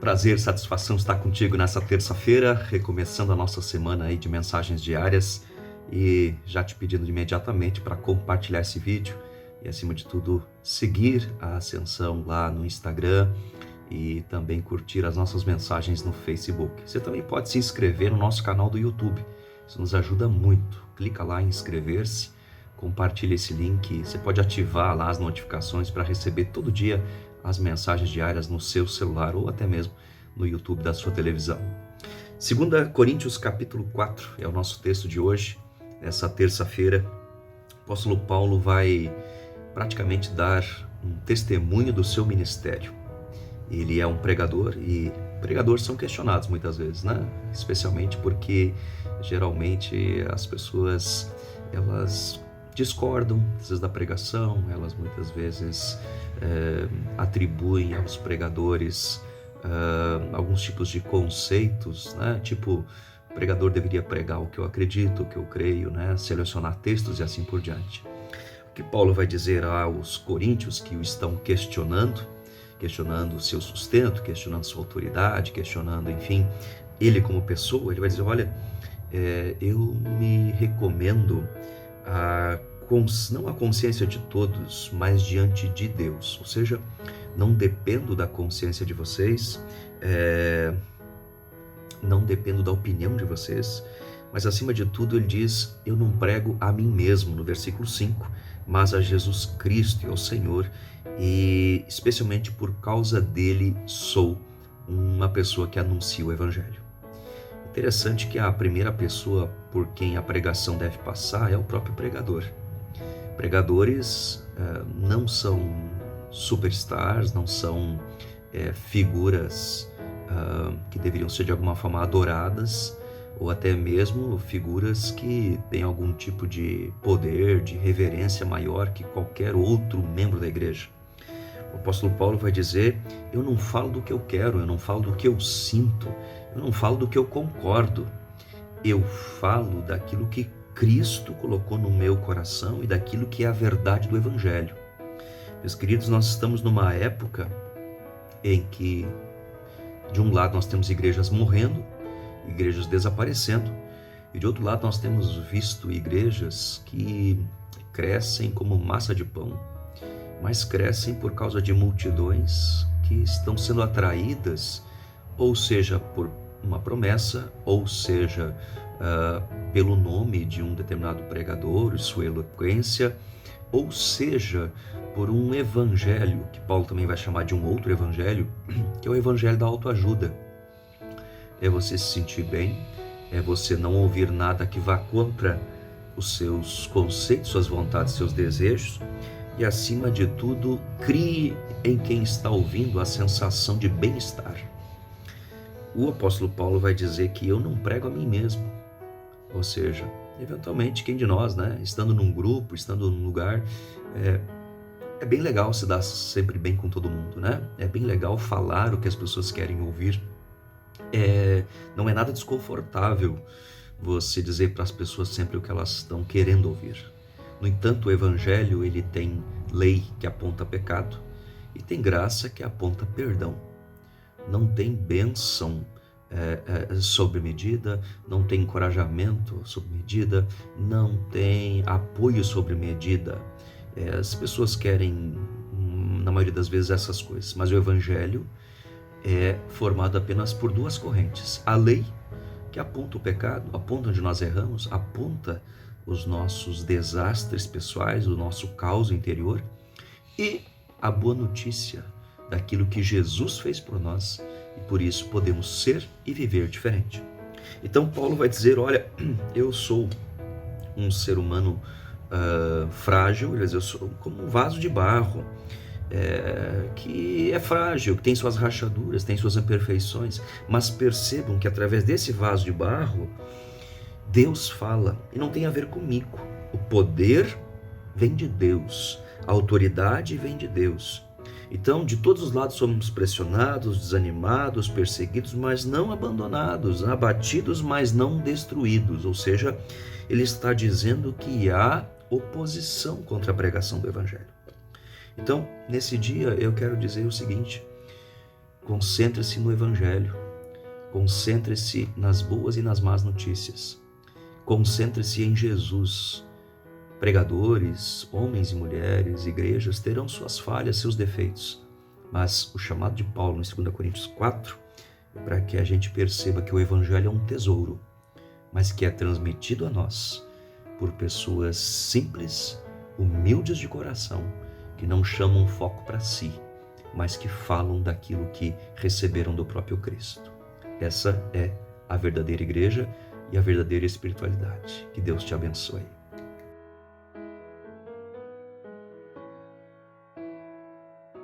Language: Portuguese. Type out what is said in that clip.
Prazer, satisfação estar contigo nessa terça-feira, recomeçando a nossa semana aí de mensagens diárias e já te pedindo imediatamente para compartilhar esse vídeo e, acima de tudo, seguir a Ascensão lá no Instagram e também curtir as nossas mensagens no Facebook. Você também pode se inscrever no nosso canal do YouTube, isso nos ajuda muito. Clica lá em inscrever-se, compartilha esse link, você pode ativar lá as notificações para receber todo dia as mensagens diárias no seu celular ou até mesmo no YouTube da sua televisão. 2 Coríntios capítulo 4 é o nosso texto de hoje. Nessa terça-feira, o apóstolo Paulo vai praticamente dar um testemunho do seu ministério. Ele é um pregador e pregadores são questionados muitas vezes, né? Especialmente porque geralmente as pessoas elas discordam às vezes da pregação, elas muitas vezes atribuem aos pregadores alguns tipos de conceitos, né? Tipo, o pregador deveria pregar o que eu acredito, o que eu creio, né? Selecionar textos e assim por diante. O que Paulo vai dizer aos coríntios que o estão questionando o seu sustento, questionando sua autoridade, questionando, enfim, ele como pessoa, ele vai dizer, olha, eu me recomendo não a consciência de todos, mas diante de Deus. Ou seja, não dependo da consciência de vocês, não dependo da opinião de vocês, mas acima de tudo ele diz, eu não prego a mim mesmo, no versículo 5, mas a Jesus Cristo e ao Senhor, e especialmente por causa dele sou uma pessoa que anuncia o Evangelho. Interessante que a primeira pessoa por quem a pregação deve passar é o próprio pregador. Pregadores não são superstars, não são figuras que deveriam ser de alguma forma adoradas, ou até mesmo figuras que têm algum tipo de poder, de reverência maior que qualquer outro membro da igreja. O apóstolo Paulo vai dizer, eu não falo do que eu quero, eu não falo do que eu sinto, eu não falo do que eu concordo, eu falo daquilo que Cristo colocou no meu coração e daquilo que é a verdade do Evangelho. Meus queridos, nós estamos numa época em que, de um lado, nós temos igrejas morrendo, igrejas desaparecendo, e de outro lado nós temos visto igrejas que crescem como massa de pão, mas crescem por causa de multidões que estão sendo atraídas, ou seja, por uma promessa, ou seja, pelo nome de um determinado pregador, sua eloquência, ou seja, por um evangelho, que Paulo também vai chamar de um outro evangelho, que é o evangelho da autoajuda. É você se sentir bem, é você não ouvir nada que vá contra os seus conceitos, suas vontades, seus desejos, e acima de tudo, crie em quem está ouvindo a sensação de bem-estar. O apóstolo Paulo vai dizer que eu não prego a mim mesmo, ou seja, eventualmente quem de nós, né, estando num grupo, estando num lugar, é bem legal se dar sempre bem com todo mundo, né? É bem legal falar o que as pessoas querem ouvir. Não é nada desconfortável você dizer para as pessoas sempre o que elas estão querendo ouvir. No entanto, o Evangelho ele tem lei que aponta pecado e tem graça que aponta perdão. Não tem bênção sob medida, não tem encorajamento sob medida, não tem apoio sob medida. As pessoas querem, na maioria das vezes, essas coisas, mas o Evangelho é formado apenas por duas correntes. A lei, que aponta o pecado, aponta onde nós erramos, aponta os nossos desastres pessoais, o nosso caos interior, e a boa notícia daquilo que Jesus fez por nós, e por isso podemos ser e viver diferente. Então Paulo vai dizer, olha, eu sou um ser humano frágil, eu sou como um vaso de barro, que é frágil, que tem suas rachaduras, tem suas imperfeições, mas percebam que através desse vaso de barro, Deus fala, e não tem a ver comigo. O poder vem de Deus, a autoridade vem de Deus. Então, de todos os lados somos pressionados, desanimados, perseguidos, mas não abandonados, abatidos, mas não destruídos. Ou seja, ele está dizendo que há oposição contra a pregação do Evangelho. Então, nesse dia, eu quero dizer o seguinte, Concentre-se no Evangelho. Concentre-se nas boas e nas más notícias. Concentre-se em Jesus. Pregadores, homens e mulheres, igrejas terão suas falhas, seus defeitos. Mas o chamado de Paulo em 2 Coríntios 4 é para que a gente perceba que o Evangelho é um tesouro, mas que é transmitido a nós por pessoas simples, humildes de coração, que não chamam foco para si, mas que falam daquilo que receberam do próprio Cristo. Essa é a verdadeira igreja e a verdadeira espiritualidade. Que Deus te abençoe.